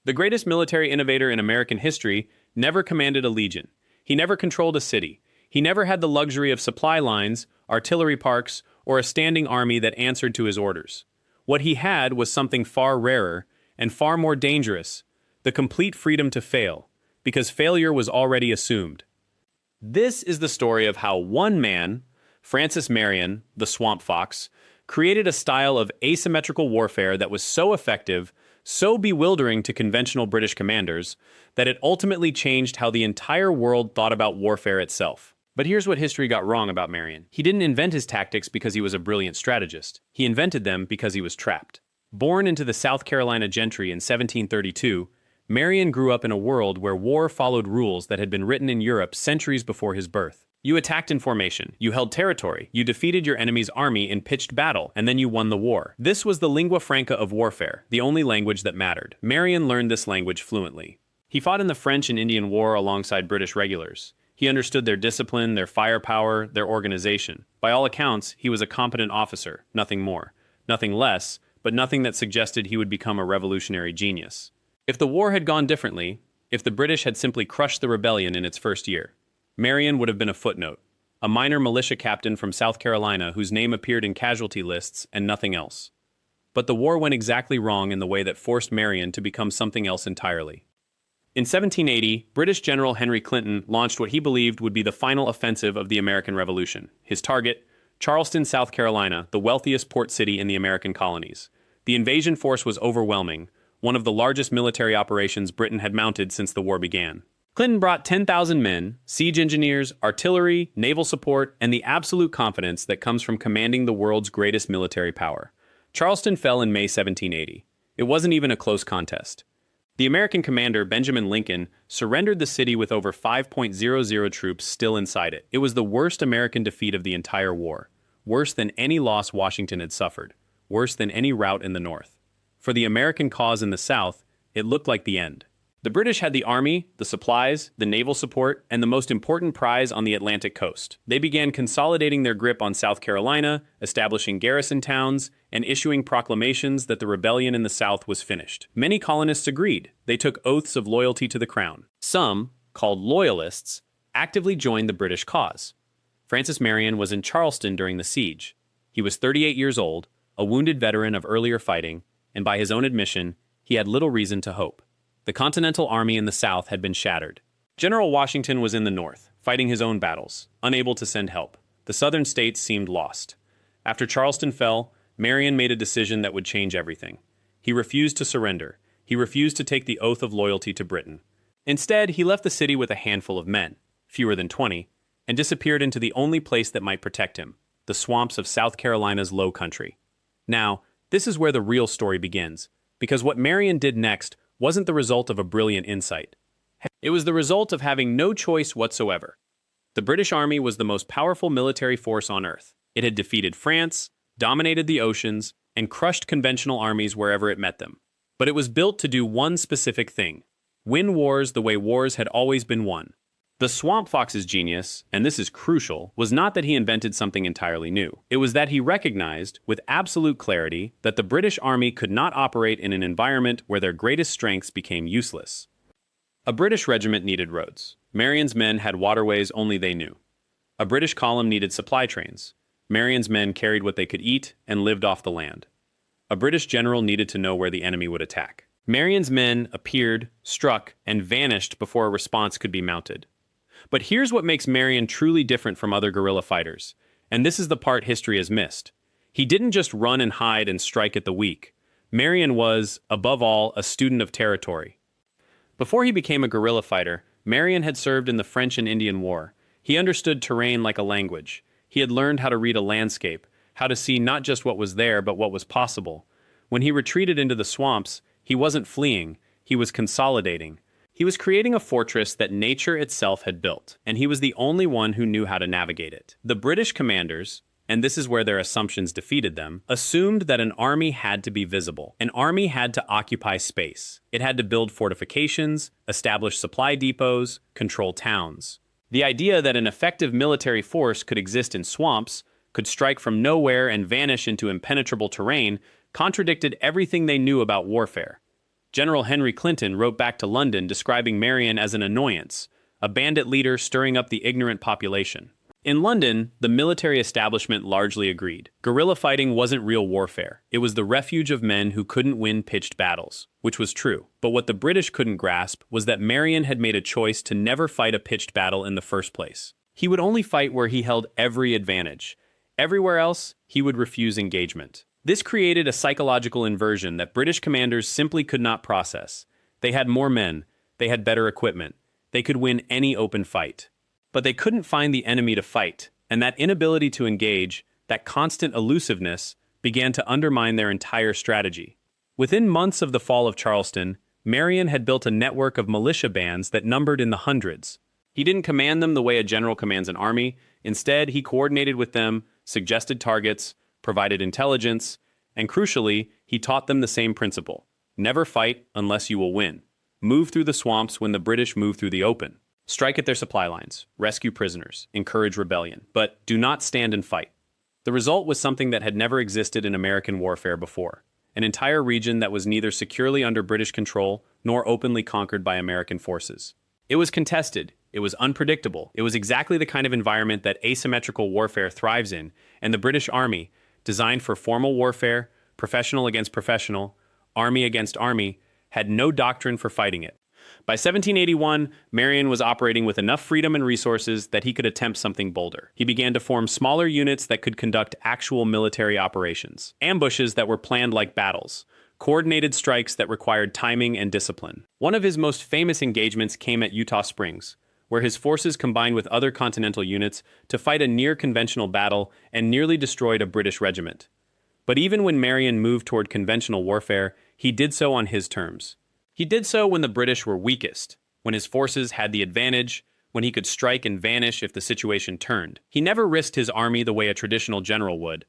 The greatest military innovator in American history never commanded a legion. He never controlled a city. He never had the luxury of supply lines, artillery parks, or a standing army that answered to his orders. What he had was something far rarer and far more dangerous: the complete freedom to fail, because failure was already assumed. This is the story of how one man, Francis Marion, the Swamp Fox, created a style of asymmetrical warfare that was so effective, so bewildering to conventional British commanders, that it ultimately changed how the entire world thought about warfare itself. But here's what history got wrong about Marion. He didn't invent his tactics because he was a brilliant strategist. He invented them because he was trapped. Born into the South Carolina gentry in 1732, Marion grew up in a world where war followed rules that had been written in Europe centuries before his birth. You attacked in formation, you held territory, you defeated your enemy's army in pitched battle, and then you won the war. This was the lingua franca of warfare, the only language that mattered. Marion learned this language fluently. He fought in the French and Indian War alongside British regulars. He understood their discipline, their firepower, their organization. By all accounts, he was a competent officer, nothing more. Nothing less, but nothing that suggested he would become a revolutionary genius. If the war had gone differently, if the British had simply crushed the rebellion in its first year, Marion would have been a footnote, a minor militia captain from South Carolina whose name appeared in casualty lists and nothing else. But the war went exactly wrong in the way that forced Marion to become something else entirely. In 1780, British General Henry Clinton launched what he believed would be the final offensive of the American Revolution. His target, Charleston, South Carolina, the wealthiest port city in the American colonies. The invasion force was overwhelming, one of the largest military operations Britain had mounted since the war began. Clinton brought 10,000 men, siege engineers, artillery, naval support, and the absolute confidence that comes from commanding the world's greatest military power. Charleston fell in May 1780. It wasn't even a close contest. The American commander, Benjamin Lincoln, surrendered the city with over 5,000 troops still inside it. It was the worst American defeat of the entire war, worse than any loss Washington had suffered, worse than any rout in the North. For the American cause in the South, it looked like the end. The British had the army, the supplies, the naval support, and the most important prize on the Atlantic coast. They began consolidating their grip on South Carolina, establishing garrison towns, and issuing proclamations that the rebellion in the South was finished. Many colonists agreed. They took oaths of loyalty to the crown. Some, called loyalists, actively joined the British cause. Francis Marion was in Charleston during the siege. He was 38 years old, a wounded veteran of earlier fighting, and by his own admission, he had little reason to hope. The Continental Army in the South had been shattered. General Washington was in the North, fighting his own battles, unable to send help. The Southern states seemed lost. After Charleston fell, Marion made a decision that would change everything. He refused to surrender. He refused to take the oath of loyalty to Britain. Instead, he left the city with a handful of men, fewer than 20, and disappeared into the only place that might protect him, the swamps of South Carolina's low country. Now, this is where the real story begins, because what Marion did next wasn't the result of a brilliant insight. It was the result of having no choice whatsoever. The British Army was the most powerful military force on Earth. It had defeated France, dominated the oceans, and crushed conventional armies wherever it met them. But it was built to do one specific thing: win wars the way wars had always been won. The Swamp Fox's genius, and this is crucial, was not that he invented something entirely new. It was that he recognized, with absolute clarity, that the British Army could not operate in an environment where their greatest strengths became useless. A British regiment needed roads. Marion's men had waterways only they knew. A British column needed supply trains. Marion's men carried what they could eat and lived off the land. A British general needed to know where the enemy would attack. Marion's men appeared, struck, and vanished before a response could be mounted. But here's what makes Marion truly different from other guerrilla fighters, and this is the part history has missed. He didn't just run and hide and strike at the weak. Marion was, above all, a student of territory. Before he became a guerrilla fighter, Marion had served in the French and Indian War. He understood terrain like a language. He had learned how to read a landscape, how to see not just what was there, but what was possible. When he retreated into the swamps, he wasn't fleeing, he was consolidating. He was creating a fortress that nature itself had built, and he was the only one who knew how to navigate it. The British commanders, and this is where their assumptions defeated them, assumed that an army had to be visible. An army had to occupy space. It had to build fortifications, establish supply depots, control towns. The idea that an effective military force could exist in swamps, could strike from nowhere and vanish into impenetrable terrain, contradicted everything they knew about warfare. General Henry Clinton wrote back to London describing Marion as an annoyance, a bandit leader stirring up the ignorant population. In London, the military establishment largely agreed. Guerrilla fighting wasn't real warfare. It was the refuge of men who couldn't win pitched battles, which was true. But what the British couldn't grasp was that Marion had made a choice to never fight a pitched battle in the first place. He would only fight where he held every advantage. Everywhere else, he would refuse engagement. This created a psychological inversion that British commanders simply could not process. They had more men, they had better equipment, they could win any open fight. But they couldn't find the enemy to fight, and that inability to engage, that constant elusiveness, began to undermine their entire strategy. Within months of the fall of Charleston, Marion had built a network of militia bands that numbered in the hundreds. He didn't command them the way a general commands an army. Instead, he coordinated with them, suggested targets, provided intelligence, and crucially, he taught them the same principle. Never fight unless you will win. Move through the swamps when the British move through the open. Strike at their supply lines, rescue prisoners, encourage rebellion, but do not stand and fight. The result was something that had never existed in American warfare before. An entire region that was neither securely under British control nor openly conquered by American forces. It was contested, it was unpredictable, it was exactly the kind of environment that asymmetrical warfare thrives in, and the British Army, designed for formal warfare, professional against professional, army against army, had no doctrine for fighting it. By 1781, Marion was operating with enough freedom and resources that he could attempt something bolder. He began to form smaller units that could conduct actual military operations, ambushes that were planned like battles, coordinated strikes that required timing and discipline. One of his most famous engagements came at Eutaw Springs, where his forces combined with other Continental units to fight a near-conventional battle and nearly destroyed a British regiment. But even when Marion moved toward conventional warfare, he did so on his terms. He did so when the British were weakest, when his forces had the advantage, when he could strike and vanish if the situation turned. He never risked his army the way a traditional general would.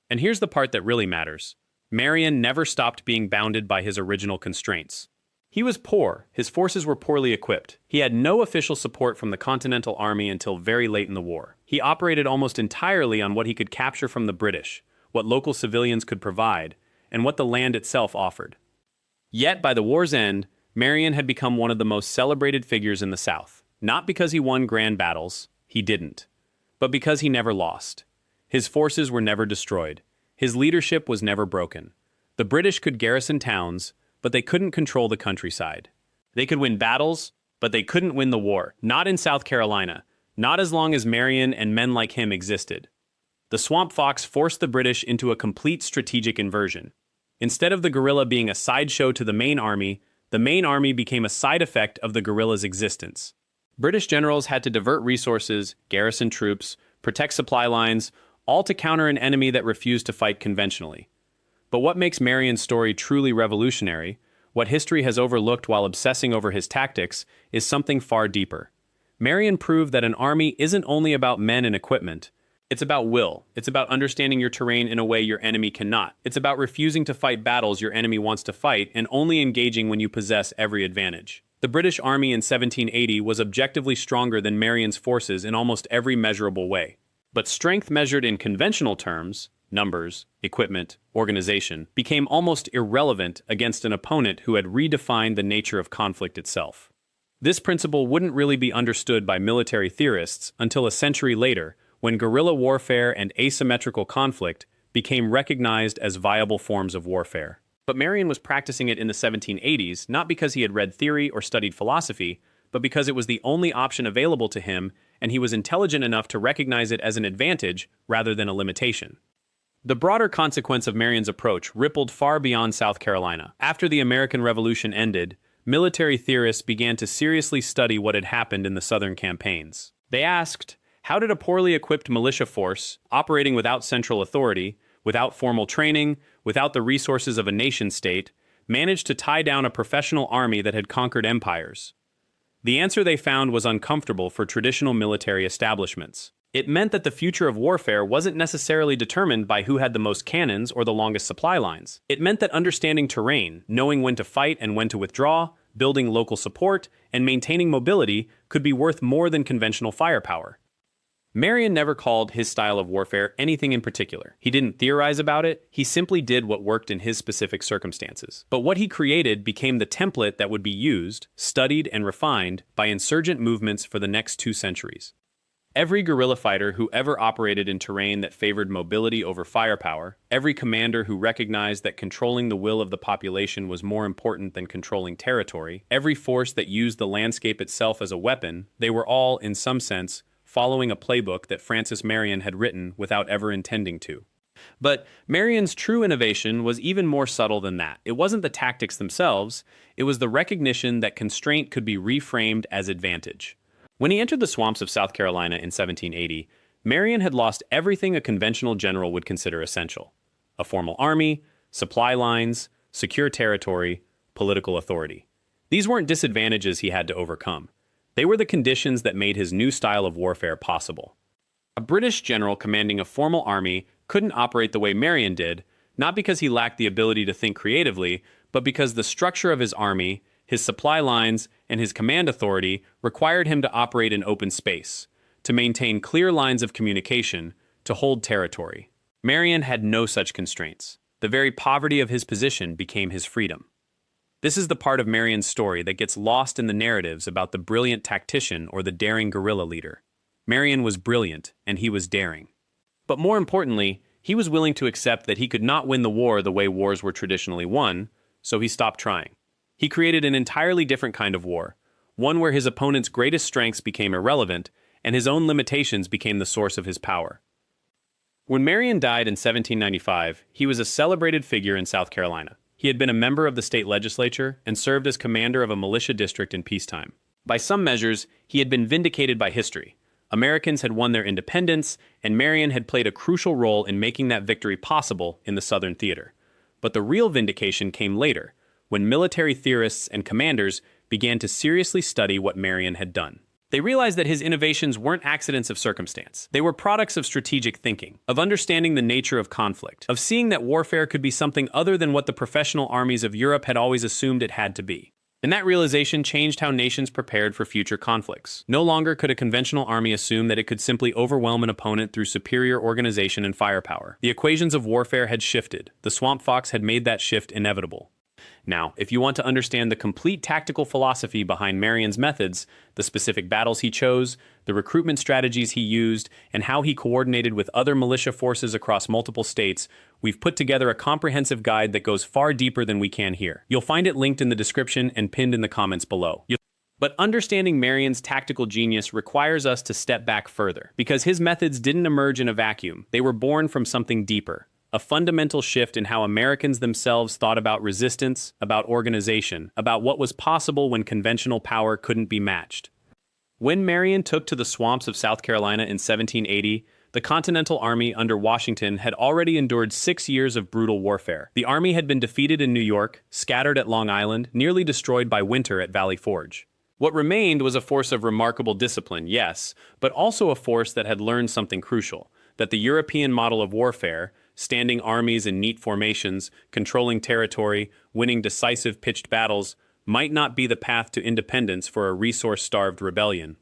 And here's the part that really matters. Marion never stopped being bounded by his original constraints. He was poor, his forces were poorly equipped. He had no official support from the Continental Army until very late in the war. He operated almost entirely on what he could capture from the British, what local civilians could provide, and what the land itself offered. Yet, by the war's end, Marion had become one of the most celebrated figures in the South. Not because he won grand battles, he didn't, but because he never lost. His forces were never destroyed. His leadership was never broken. The British could garrison towns, but they couldn't control the countryside. They could win battles, but they couldn't win the war. Not in South Carolina, not as long as Marion and men like him existed. The Swamp Fox forced the British into a complete strategic inversion. Instead of the guerrilla being a sideshow to the main army became a side effect of the guerrilla's existence. British generals had to divert resources, garrison troops, protect supply lines, all to counter an enemy that refused to fight conventionally. But what makes Marion's story truly revolutionary, what history has overlooked while obsessing over his tactics, is something far deeper. Marion proved that an army isn't only about men and equipment. It's about will. It's about understanding your terrain in a way your enemy cannot. It's about refusing to fight battles your enemy wants to fight and only engaging when you possess every advantage. The British Army in 1780 was objectively stronger than Marion's forces in almost every measurable way. But strength measured in conventional terms, numbers, equipment, organization, became almost irrelevant against an opponent who had redefined the nature of conflict itself. This principle wouldn't really be understood by military theorists until a century later, when guerrilla warfare and asymmetrical conflict became recognized as viable forms of warfare. But Marion was practicing it in the 1780s not because he had read theory or studied philosophy, but because it was the only option available to him, and he was intelligent enough to recognize it as an advantage rather than a limitation. The broader consequence of Marion's approach rippled far beyond South Carolina. After the American Revolution ended, military theorists began to seriously study what had happened in the Southern campaigns. They asked, how did a poorly equipped militia force, operating without central authority, without formal training, without the resources of a nation-state, manage to tie down a professional army that had conquered empires? The answer they found was uncomfortable for traditional military establishments. It meant that the future of warfare wasn't necessarily determined by who had the most cannons or the longest supply lines. It meant that understanding terrain, knowing when to fight and when to withdraw, building local support, and maintaining mobility could be worth more than conventional firepower. Marion never called his style of warfare anything in particular. He didn't theorize about it, he simply did what worked in his specific circumstances. But what he created became the template that would be used, studied, and refined by insurgent movements for the next 2 centuries. Every guerrilla fighter who ever operated in terrain that favored mobility over firepower, every commander who recognized that controlling the will of the population was more important than controlling territory, every force that used the landscape itself as a weapon, they were all, in some sense, following a playbook that Francis Marion had written without ever intending to. But Marion's true innovation was even more subtle than that. It wasn't the tactics themselves, it was the recognition that constraint could be reframed as advantage. When he entered the swamps of South Carolina in 1780, Marion had lost everything a conventional general would consider essential: a formal army, supply lines, secure territory, political authority. These weren't disadvantages he had to overcome. They were the conditions that made his new style of warfare possible. A British general commanding a formal army couldn't operate the way Marion did, not because he lacked the ability to think creatively, but because the structure of his army, his supply lines, and his command authority required him to operate in open space, to maintain clear lines of communication, to hold territory. Marion had no such constraints. The very poverty of his position became his freedom. This is the part of Marion's story that gets lost in the narratives about the brilliant tactician or the daring guerrilla leader. Marion was brilliant, and he was daring. But more importantly, he was willing to accept that he could not win the war the way wars were traditionally won, so he stopped trying. He created an entirely different kind of war, one where his opponent's greatest strengths became irrelevant, and his own limitations became the source of his power. When Marion died in 1795, he was a celebrated figure in South Carolina. He had been a member of the state legislature and served as commander of a militia district in peacetime. By some measures, he had been vindicated by history. Americans had won their independence, and Marion had played a crucial role in making that victory possible in the Southern theater. But the real vindication came later, when military theorists and commanders began to seriously study what Marion had done. They realized that his innovations weren't accidents of circumstance. They were products of strategic thinking, of understanding the nature of conflict, of seeing that warfare could be something other than what the professional armies of Europe had always assumed it had to be. And that realization changed how nations prepared for future conflicts. No longer could a conventional army assume that it could simply overwhelm an opponent through superior organization and firepower. The equations of warfare had shifted. The Swamp Fox had made that shift inevitable. Now, if you want to understand the complete tactical philosophy behind Marion's methods, the specific battles he chose, the recruitment strategies he used, and how he coordinated with other militia forces across multiple states, we've put together a comprehensive guide that goes far deeper than we can here. You'll find it linked in the description and pinned in the comments below. But understanding Marion's tactical genius requires us to step back further, because his methods didn't emerge in a vacuum. They were born from something deeper. A fundamental shift in how Americans themselves thought about resistance, about organization, about what was possible when conventional power couldn't be matched. When Marion took to the swamps of South Carolina in 1780, the Continental Army under Washington had already endured 6 years of brutal warfare. The army had been defeated in New York, scattered at Long Island, nearly destroyed by winter at Valley Forge. What remained was a force of remarkable discipline, yes, but also a force that had learned something crucial, that the European model of warfare, standing armies in neat formations, controlling territory, winning decisive pitched battles, might not be the path to independence for a resource-starved rebellion.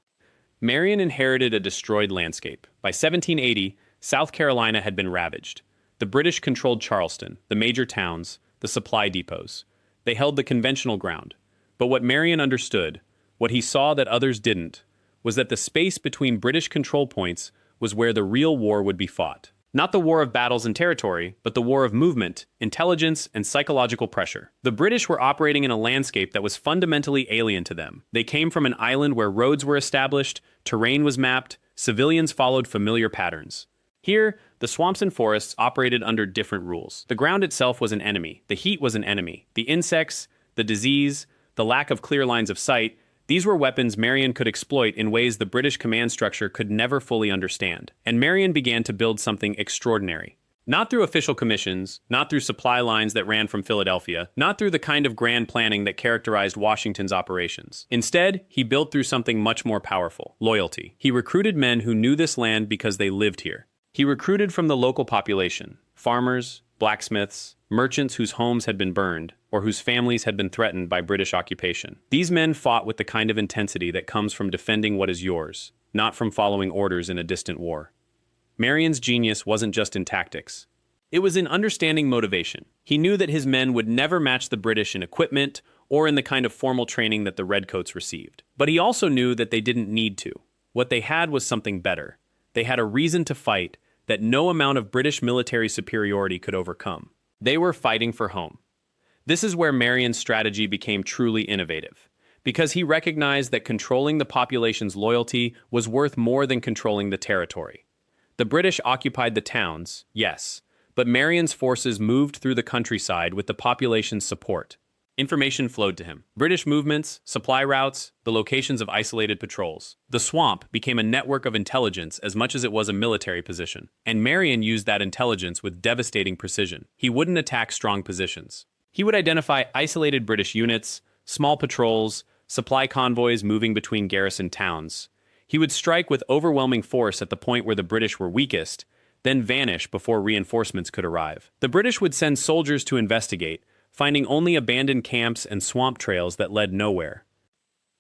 Marion inherited a destroyed landscape. By 1780, South Carolina had been ravaged. The British controlled Charleston, the major towns, the supply depots. They held the conventional ground. But what Marion understood, what he saw that others didn't, was that the space between British control points was where the real war would be fought. Not the war of battles and territory, but the war of movement, intelligence, and psychological pressure. The British were operating in a landscape that was fundamentally alien to them. They came from an island where roads were established, terrain was mapped, civilians followed familiar patterns. Here, the swamps and forests operated under different rules. The ground itself was an enemy, the heat was an enemy, the insects, the disease, the lack of clear lines of sight, these were weapons Marion could exploit in ways the British command structure could never fully understand. And Marion began to build something extraordinary. Not through official commissions, not through supply lines that ran from Philadelphia, not through the kind of grand planning that characterized Washington's operations. Instead, he built through something much more powerful: loyalty. He recruited men who knew this land because they lived here. He recruited from the local population, farmers, blacksmiths, merchants whose homes had been burned, or whose families had been threatened by British occupation. These men fought with the kind of intensity that comes from defending what is yours. not from following orders in a distant war. Marion's genius wasn't just in tactics. It was in understanding motivation. He knew that his men would never match the British in equipment or in the kind of formal training that the Redcoats received. But he also knew that they didn't need to. What they had was something better. They had a reason to fight that no amount of British military superiority could overcome. They were fighting for home. This is where Marion's strategy became truly innovative, because he recognized that controlling the population's loyalty was worth more than controlling the territory. The British occupied the towns, yes, but Marion's forces moved through the countryside with the population's support. Information flowed to him. British movements, supply routes, the locations of isolated patrols. The swamp became a network of intelligence as much as it was a military position. And Marion used that intelligence with devastating precision. He wouldn't attack strong positions. He would identify isolated British units, small patrols, supply convoys moving between garrison towns. He would strike with overwhelming force at the point where the British were weakest, then vanish before reinforcements could arrive. The British would send soldiers to investigate, finding only abandoned camps and swamp trails that led nowhere.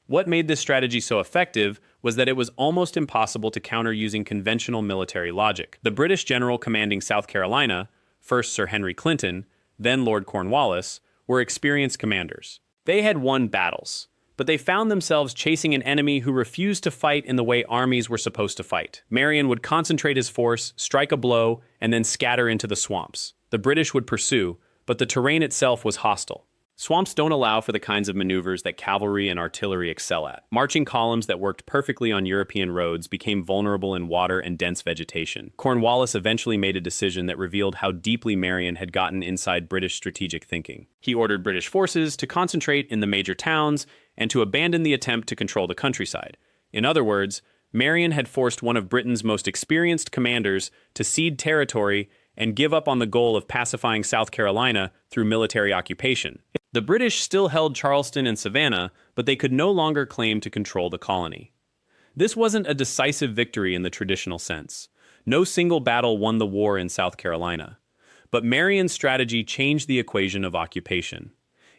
What made this strategy so effective was that it was almost impossible to counter using conventional military logic. The British general commanding South Carolina, first Sir Henry Clinton, then Lord Cornwallis, were experienced commanders. They had won battles, but they found themselves chasing an enemy who refused to fight in the way armies were supposed to fight. Marion would concentrate his force, strike a blow, and then scatter into the swamps. The British would pursue, but the terrain itself was hostile. Swamps don't allow for the kinds of maneuvers that cavalry and artillery excel at. Marching columns that worked perfectly on European roads became vulnerable in water and dense vegetation. Cornwallis eventually made a decision that revealed how deeply Marion had gotten inside British strategic thinking. He ordered British forces to concentrate in the major towns and to abandon the attempt to control the countryside. In other words, Marion had forced one of Britain's most experienced commanders to cede territory and give up on the goal of pacifying South Carolina through military occupation. The British still held Charleston and Savannah, but they could no longer claim to control the colony. This wasn't a decisive victory in the traditional sense. No single battle won the war in South Carolina. But Marion's strategy changed the equation of occupation.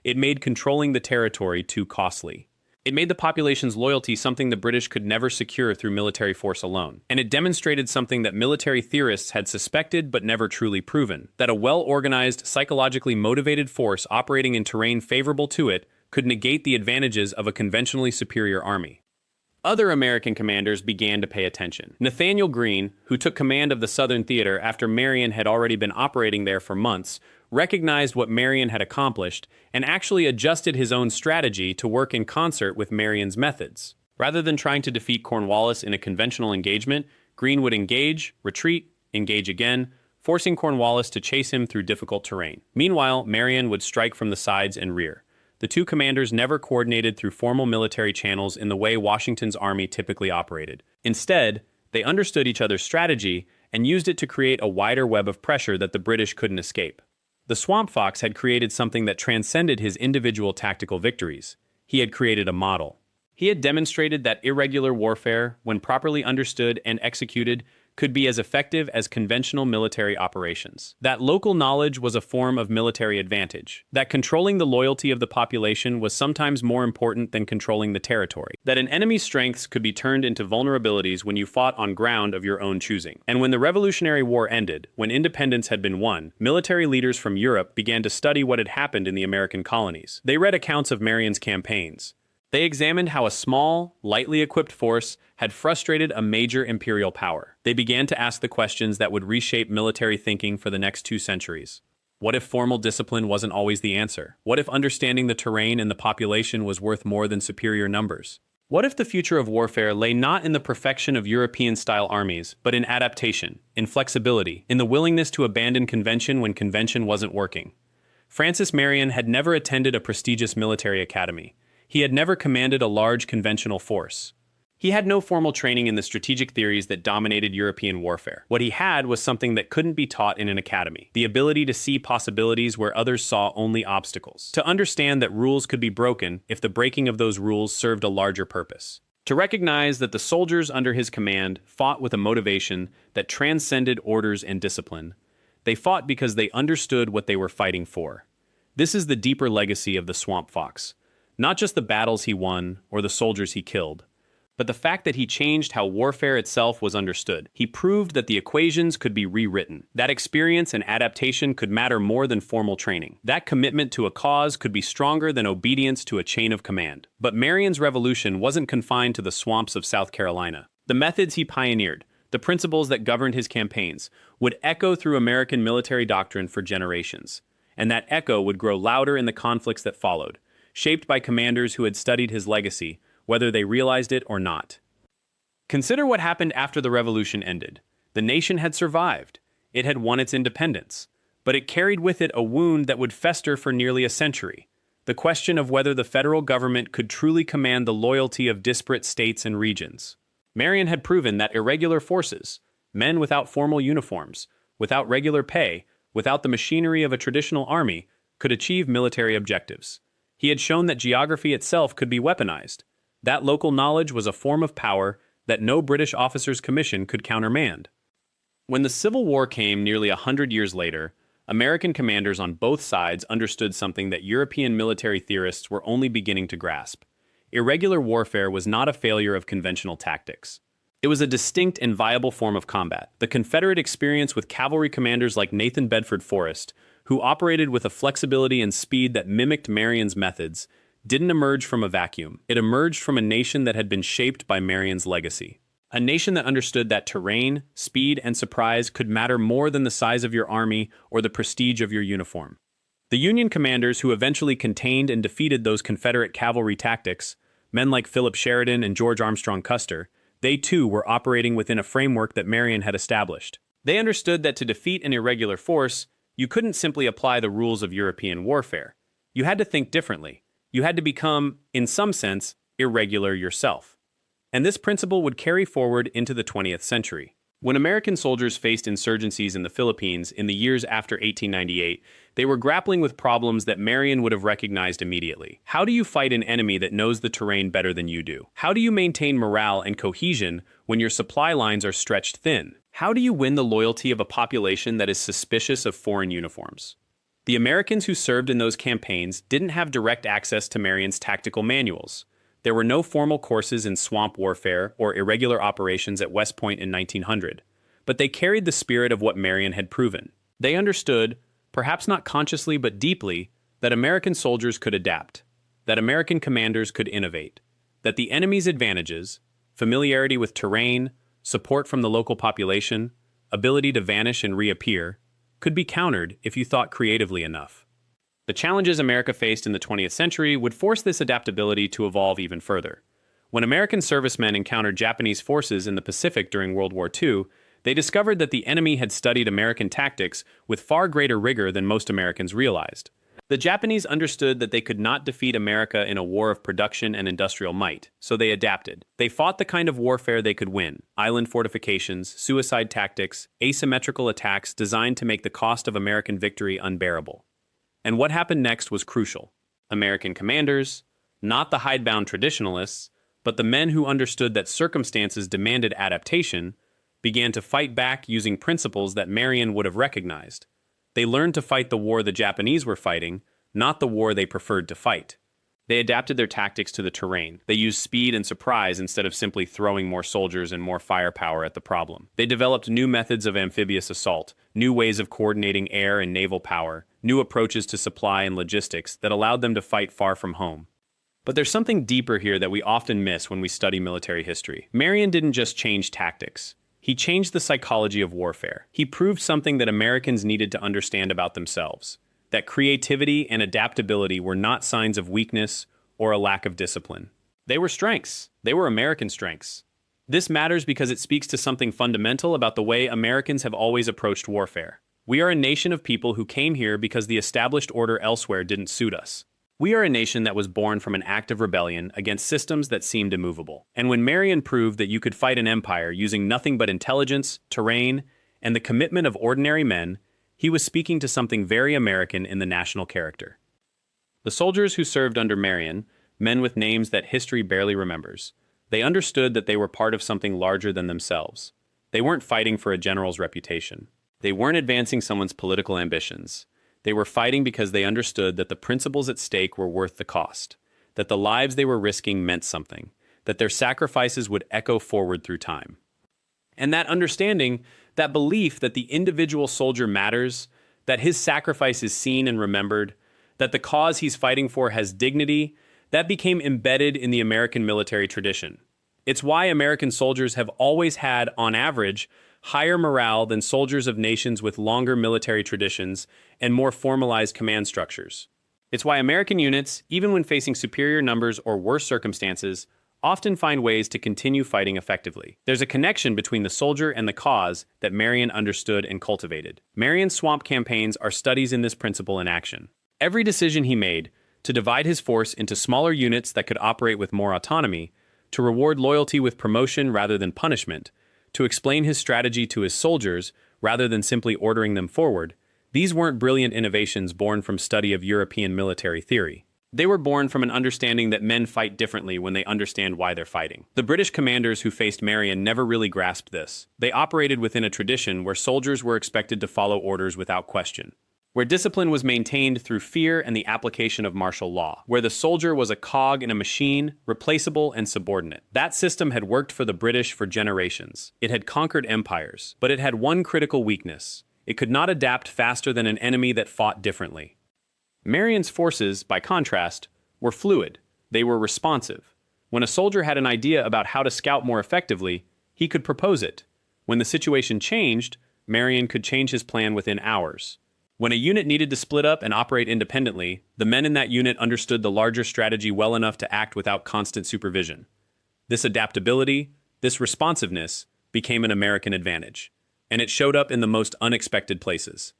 It made controlling the territory too costly. It made the population's loyalty something the British could never secure through military force alone. And it demonstrated something that military theorists had suspected but never truly proven, that a well-organized, psychologically motivated force operating in terrain favorable to it could negate the advantages of a conventionally superior army. Other American commanders began to pay attention. Nathaniel Greene, who took command of the Southern Theater after Marion had already been operating there for months, recognized what Marion had accomplished and actually adjusted his own strategy to work in concert with Marion's methods. Rather than trying to defeat Cornwallis in a conventional engagement, Greene would engage, retreat, engage again, forcing Cornwallis to chase him through difficult terrain. Meanwhile, Marion would strike from the sides and rear. The two commanders never coordinated through formal military channels in the way Washington's army typically operated. Instead, they understood each other's strategy and used it to create a wider web of pressure that the British couldn't escape. The Swamp Fox had created something that transcended his individual tactical victories. He had created a model. He had demonstrated that irregular warfare, when properly understood and executed, could be as effective as conventional military operations. That local knowledge was a form of military advantage. That controlling the loyalty of the population was sometimes more important than controlling the territory. That an enemy's strengths could be turned into vulnerabilities when you fought on ground of your own choosing. And when the Revolutionary War ended, when independence had been won, military leaders from Europe began to study what had happened in the American colonies. They read accounts of Marion's campaigns. They examined how a small, lightly equipped force had frustrated a major imperial power. They began to ask the questions that would reshape military thinking for the next 2 centuries. What if formal discipline wasn't always the answer? What if understanding the terrain and the population was worth more than superior numbers? What if the future of warfare lay not in the perfection of European-style armies, but in adaptation, in flexibility, in the willingness to abandon convention when convention wasn't working? Francis Marion had never attended a prestigious military academy. He had never commanded a large conventional force. He had no formal training in the strategic theories that dominated European warfare. What he had was something that couldn't be taught in an academy: the ability to see possibilities where others saw only obstacles, to understand that rules could be broken if the breaking of those rules served a larger purpose, to recognize that the soldiers under his command fought with a motivation that transcended orders and discipline. They fought because they understood what they were fighting for. This is the deeper legacy of the Swamp Fox. Not just the battles he won or the soldiers he killed, But the fact that he changed how warfare itself was understood. He proved that the equations could be rewritten. That experience and adaptation could matter more than formal training. That commitment to a cause could be stronger than obedience to a chain of command. But Marion's revolution wasn't confined to the swamps of South Carolina. The methods he pioneered, the principles that governed his campaigns, would echo through American military doctrine for generations. And that echo would grow louder in the conflicts that followed, shaped by commanders who had studied his legacy, whether they realized it or not. Consider what happened after the revolution ended. The nation had survived. It had won its independence. But it carried with it a wound that would fester for nearly a century. The question of whether the federal government could truly command the loyalty of disparate states and regions. Marion had proven that irregular forces, men without formal uniforms, without regular pay, without the machinery of a traditional army, could achieve military objectives. He had shown that geography itself could be weaponized. That local knowledge was a form of power that no British officer's commission could countermand. When the Civil War came nearly 100 years later, American commanders on both sides understood something that European military theorists were only beginning to grasp. Irregular warfare was not a failure of conventional tactics. It was a distinct and viable form of combat. The Confederate experience with cavalry commanders like Nathan Bedford Forrest, who operated with a flexibility and speed that mimicked Marion's methods, didn't emerge from a vacuum. It emerged from a nation that had been shaped by Marion's legacy. A nation that understood that terrain, speed, and surprise could matter more than the size of your army or the prestige of your uniform. The Union commanders who eventually contained and defeated those Confederate cavalry tactics, men like Philip Sheridan and George Armstrong Custer, they too were operating within a framework that Marion had established. They understood that to defeat an irregular force, you couldn't simply apply the rules of European warfare. You had to think differently. You had to become, in some sense, irregular yourself. And this principle would carry forward into the 20th century. When American soldiers faced insurgencies in the Philippines in the years after 1898, they were grappling with problems that Marion would have recognized immediately. How do you fight an enemy that knows the terrain better than you do? How do you maintain morale and cohesion when your supply lines are stretched thin? How do you win the loyalty of a population that is suspicious of foreign uniforms? The Americans who served in those campaigns didn't have direct access to Marion's tactical manuals. There were no formal courses in swamp warfare or irregular operations at West Point in 1900, but they carried the spirit of what Marion had proven. They understood, perhaps not consciously but deeply, that American soldiers could adapt, that American commanders could innovate, that the enemy's advantages, familiarity with terrain, support from the local population, ability to vanish and reappear, could be countered if you thought creatively enough. The challenges America faced in the 20th century would force this adaptability to evolve even further. When American servicemen encountered Japanese forces in the Pacific during World War II, they discovered that the enemy had studied American tactics with far greater rigor than most Americans realized. The Japanese understood that they could not defeat America in a war of production and industrial might, so they adapted. They fought the kind of warfare they could win: island fortifications, suicide tactics, asymmetrical attacks designed to make the cost of American victory unbearable. And what happened next was crucial. American commanders, not the hidebound traditionalists, but the men who understood that circumstances demanded adaptation, began to fight back using principles that Marion would have recognized. They learned to fight the war the Japanese were fighting, not the war they preferred to fight. They adapted their tactics to the terrain. They used speed and surprise instead of simply throwing more soldiers and more firepower at the problem. They developed new methods of amphibious assault, new ways of coordinating air and naval power, new approaches to supply and logistics that allowed them to fight far from home. But there's something deeper here that we often miss when we study military history. Marion didn't just change tactics. He changed the psychology of warfare. He proved something that Americans needed to understand about themselves: that creativity and adaptability were not signs of weakness or a lack of discipline. They were strengths. They were American strengths. This matters because it speaks to something fundamental about the way Americans have always approached warfare. We are a nation of people who came here because the established order elsewhere didn't suit us. We are a nation that was born from an act of rebellion against systems that seemed immovable. And when Marion proved that you could fight an empire using nothing but intelligence, terrain, and the commitment of ordinary men, he was speaking to something very American in the national character. The soldiers who served under Marion, men with names that history barely remembers, they understood that they were part of something larger than themselves. They weren't fighting for a general's reputation. They weren't advancing someone's political ambitions. They were fighting because they understood that the principles at stake were worth the cost, that the lives they were risking meant something, that their sacrifices would echo forward through time. And that understanding, that belief that the individual soldier matters, that his sacrifice is seen and remembered, that the cause he's fighting for has dignity, that became embedded in the American military tradition. It's why American soldiers have always had, on average, higher morale than soldiers of nations with longer military traditions and more formalized command structures. It's why American units, even when facing superior numbers or worse circumstances, often find ways to continue fighting effectively. There's a connection between the soldier and the cause that Marion understood and cultivated. Marion's swamp campaigns are studies in this principle in action. Every decision he made, to divide his force into smaller units that could operate with more autonomy, to reward loyalty with promotion rather than punishment, to explain his strategy to his soldiers rather than simply ordering them forward, these weren't brilliant innovations born from study of European military theory. They were born from an understanding that men fight differently when they understand why they're fighting. The British commanders who faced Marion never really grasped this. They operated within a tradition where soldiers were expected to follow orders without question, where discipline was maintained through fear and the application of martial law, where the soldier was a cog in a machine, replaceable and subordinate. That system had worked for the British for generations. It had conquered empires, but it had one critical weakness. It could not adapt faster than an enemy that fought differently. Marion's forces, by contrast, were fluid. They were responsive. When a soldier had an idea about how to scout more effectively, he could propose it. When the situation changed, Marion could change his plan within hours. When a unit needed to split up and operate independently, the men in that unit understood the larger strategy well enough to act without constant supervision. This adaptability, this responsiveness, became an American advantage, and it showed up in the most unexpected places.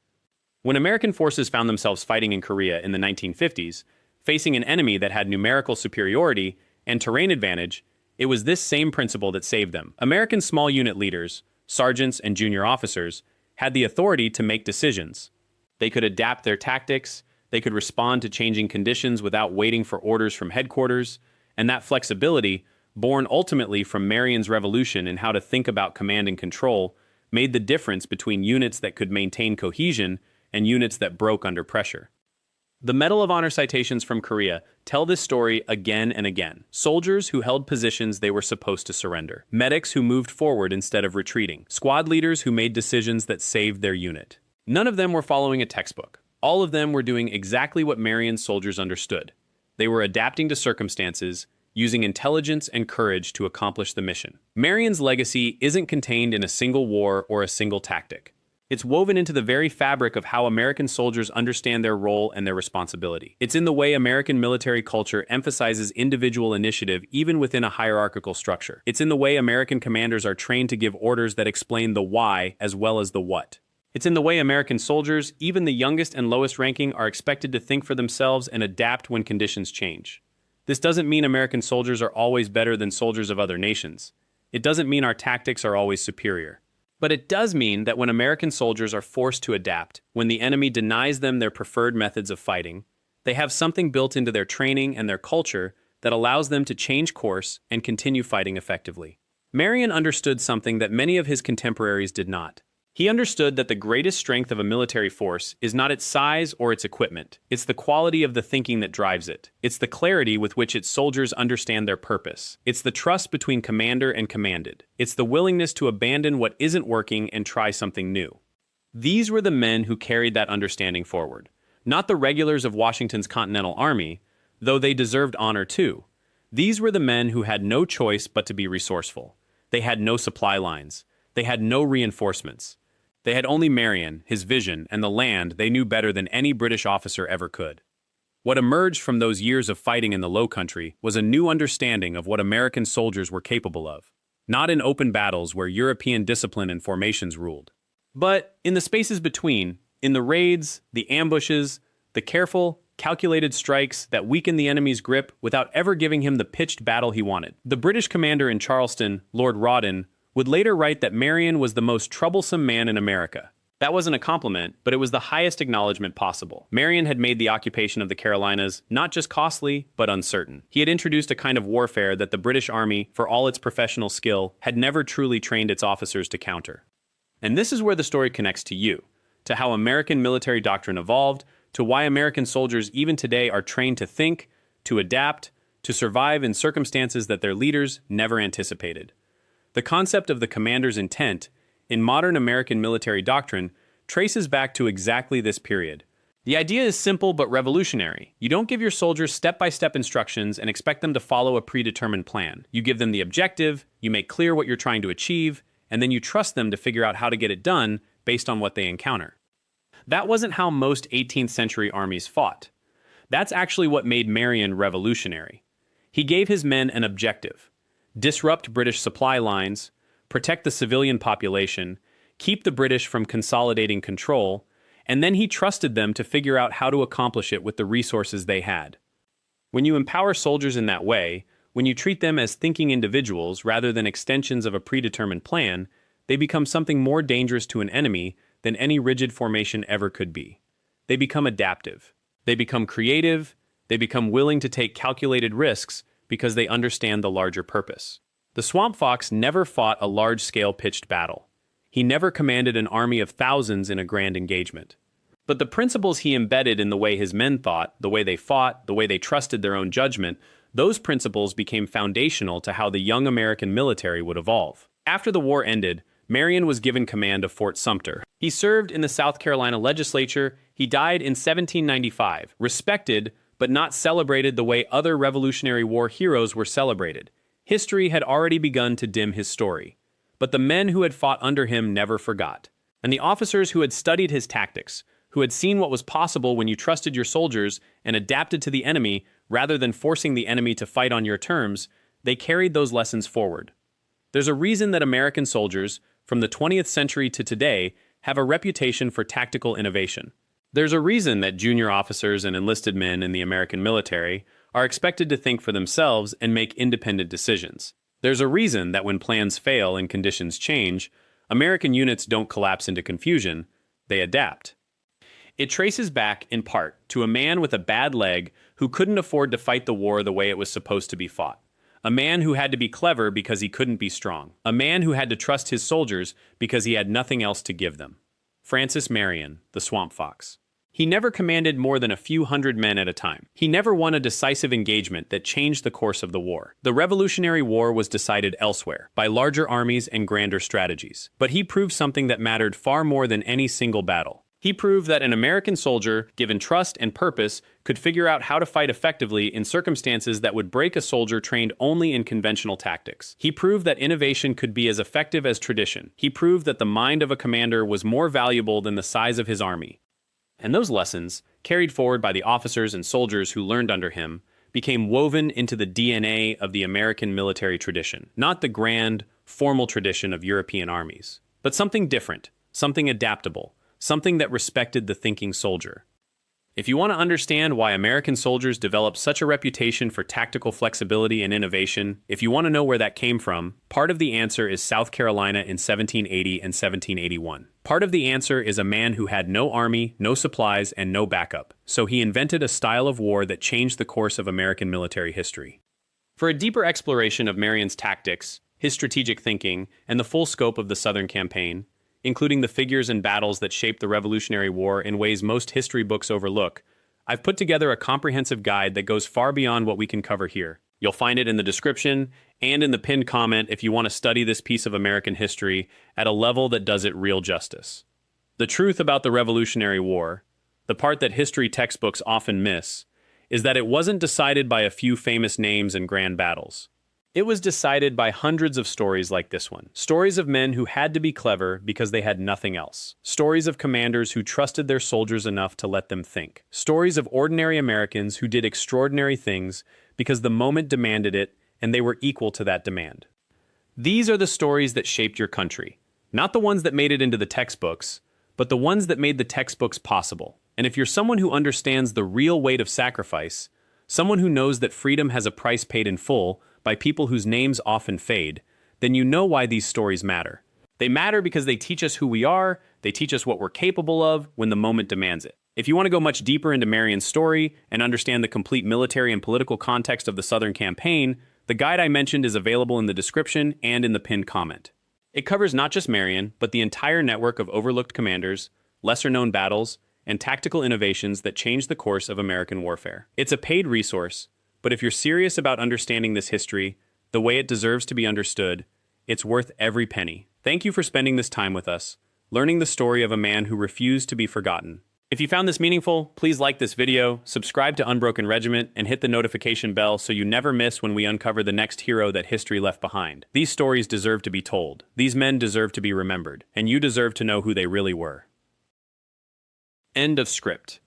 When American forces found themselves fighting in Korea in the 1950s, facing an enemy that had numerical superiority and terrain advantage, it was this same principle that saved them. American small unit leaders, sergeants and junior officers, had the authority to make decisions. They could adapt their tactics, they could respond to changing conditions without waiting for orders from headquarters, and that flexibility, born ultimately from Marion's revolution in how to think about command and control, made the difference between units that could maintain cohesion and units that broke under pressure. The Medal of Honor citations from Korea tell this story again and again. Soldiers who held positions they were supposed to surrender. Medics who moved forward instead of retreating. Squad leaders who made decisions that saved their unit. None of them were following a textbook. All of them were doing exactly what Marion's soldiers understood. They were adapting to circumstances, using intelligence and courage to accomplish the mission. Marion's legacy isn't contained in a single war or a single tactic. It's woven into the very fabric of how American soldiers understand their role and their responsibility. It's in the way American military culture emphasizes individual initiative even within a hierarchical structure. It's in the way American commanders are trained to give orders that explain the why as well as the what. It's in the way American soldiers, even the youngest and lowest ranking, are expected to think for themselves and adapt when conditions change. This doesn't mean American soldiers are always better than soldiers of other nations. It doesn't mean our tactics are always superior. But it does mean that when American soldiers are forced to adapt, when the enemy denies them their preferred methods of fighting, they have something built into their training and their culture that allows them to change course and continue fighting effectively. Marion understood something that many of his contemporaries did not. He understood that the greatest strength of a military force is not its size or its equipment. It's the quality of the thinking that drives it. It's the clarity with which its soldiers understand their purpose. It's the trust between commander and commanded. It's the willingness to abandon what isn't working and try something new. These were the men who carried that understanding forward. Not the regulars of Washington's Continental Army, though they deserved honor too. These were the men who had no choice but to be resourceful. They had no supply lines. They had no reinforcements. They had only Marion, his vision, and the land they knew better than any British officer ever could. What emerged from those years of fighting in the Low Country was a new understanding of what American soldiers were capable of, not in open battles where European discipline and formations ruled, but in the spaces between, in the raids, the ambushes, the careful, calculated strikes that weakened the enemy's grip without ever giving him the pitched battle he wanted. The British commander in Charleston, Lord Rawdon, would later write that Marion was the most troublesome man in America. That wasn't a compliment, but it was the highest acknowledgement possible. Marion had made the occupation of the Carolinas not just costly, but uncertain. He had introduced a kind of warfare that the British Army, for all its professional skill, had never truly trained its officers to counter. And this is where the story connects to you, to how American military doctrine evolved, to why American soldiers even today are trained to think, to adapt, to survive in circumstances that their leaders never anticipated. The concept of the commander's intent in modern American military doctrine traces back to exactly this period. The idea is simple but revolutionary. You don't give your soldiers step-by-step instructions and expect them to follow a predetermined plan. You give them the objective, you make clear what you're trying to achieve, and then you trust them to figure out how to get it done based on what they encounter. That wasn't how most 18th century armies fought. That's actually what made Marion revolutionary. He gave his men an objective: disrupt British supply lines, protect the civilian population, keep the British from consolidating control, and then he trusted them to figure out how to accomplish it with the resources they had. When you empower soldiers in that way, when you treat them as thinking individuals rather than extensions of a predetermined plan, they become something more dangerous to an enemy than any rigid formation ever could be. They become adaptive. They become creative. They become willing to take calculated risks because they understand the larger purpose. The Swamp Fox never fought a large-scale pitched battle. He never commanded an army of thousands in a grand engagement. But the principles he embedded in the way his men thought, the way they fought, the way they trusted their own judgment, those principles became foundational to how the young American military would evolve. After the war ended, Marion was given command of Fort Sumter. He served in the South Carolina legislature. He died in 1795, respected but not celebrated the way other Revolutionary War heroes were celebrated. History had already begun to dim his story. But the men who had fought under him never forgot. And the officers who had studied his tactics, who had seen what was possible when you trusted your soldiers and adapted to the enemy rather than forcing the enemy to fight on your terms, they carried those lessons forward. There's a reason that American soldiers, from the 20th century to today, have a reputation for tactical innovation. There's a reason that junior officers and enlisted men in the American military are expected to think for themselves and make independent decisions. There's a reason that when plans fail and conditions change, American units don't collapse into confusion, they adapt. It traces back, in part, to a man with a bad leg who couldn't afford to fight the war the way it was supposed to be fought. A man who had to be clever because he couldn't be strong. A man who had to trust his soldiers because he had nothing else to give them. Francis Marion, the Swamp Fox. He never commanded more than a few hundred men at a time. He never won a decisive engagement that changed the course of the war. The Revolutionary War was decided elsewhere, by larger armies and grander strategies. But he proved something that mattered far more than any single battle. He proved that an American soldier, given trust and purpose, could figure out how to fight effectively in circumstances that would break a soldier trained only in conventional tactics. He proved that innovation could be as effective as tradition. He proved that the mind of a commander was more valuable than the size of his army. And those lessons, carried forward by the officers and soldiers who learned under him, became woven into the DNA of the American military tradition. Not the grand, formal tradition of European armies, but something different, something adaptable, something that respected the thinking soldier. If you want to understand why American soldiers developed such a reputation for tactical flexibility and innovation, if you want to know where that came from, part of the answer is South Carolina in 1780 and 1781. Part of the answer is a man who had no army, no supplies, and no backup. So he invented a style of war that changed the course of American military history. For a deeper exploration of Marion's tactics, his strategic thinking, and the full scope of the Southern campaign, including the figures and battles that shaped the Revolutionary War in ways most history books overlook, I've put together a comprehensive guide that goes far beyond what we can cover here. You'll find it in the description and in the pinned comment if you want to study this piece of American history at a level that does it real justice. The truth about the Revolutionary War, the part that history textbooks often miss, is that it wasn't decided by a few famous names and grand battles. It was decided by hundreds of stories like this one. Stories of men who had to be clever because they had nothing else. Stories of commanders who trusted their soldiers enough to let them think. Stories of ordinary Americans who did extraordinary things because the moment demanded it and they were equal to that demand. These are the stories that shaped your country. Not the ones that made it into the textbooks, but the ones that made the textbooks possible. And if you're someone who understands the real weight of sacrifice, someone who knows that freedom has a price paid in full by people whose names often fade, then you know why these stories matter. They matter because they teach us who we are, they teach us what we're capable of when the moment demands it. If you want to go much deeper into Marion's story and understand the complete military and political context of the Southern campaign, the guide I mentioned is available in the description and in the pinned comment. It covers not just Marion, but the entire network of overlooked commanders, lesser-known battles, and tactical innovations that changed the course of American warfare. It's a paid resource, But if you're serious about understanding this history, the way it deserves to be understood, it's worth every penny. Thank you for spending this time with us, learning the story of a man who refused to be forgotten. If you found this meaningful, please like this video, subscribe to Unbroken Regiment, and hit the notification bell so you never miss when we uncover the next hero that history left behind. These stories deserve to be told. These men deserve to be remembered. And you deserve to know who they really were. End of script.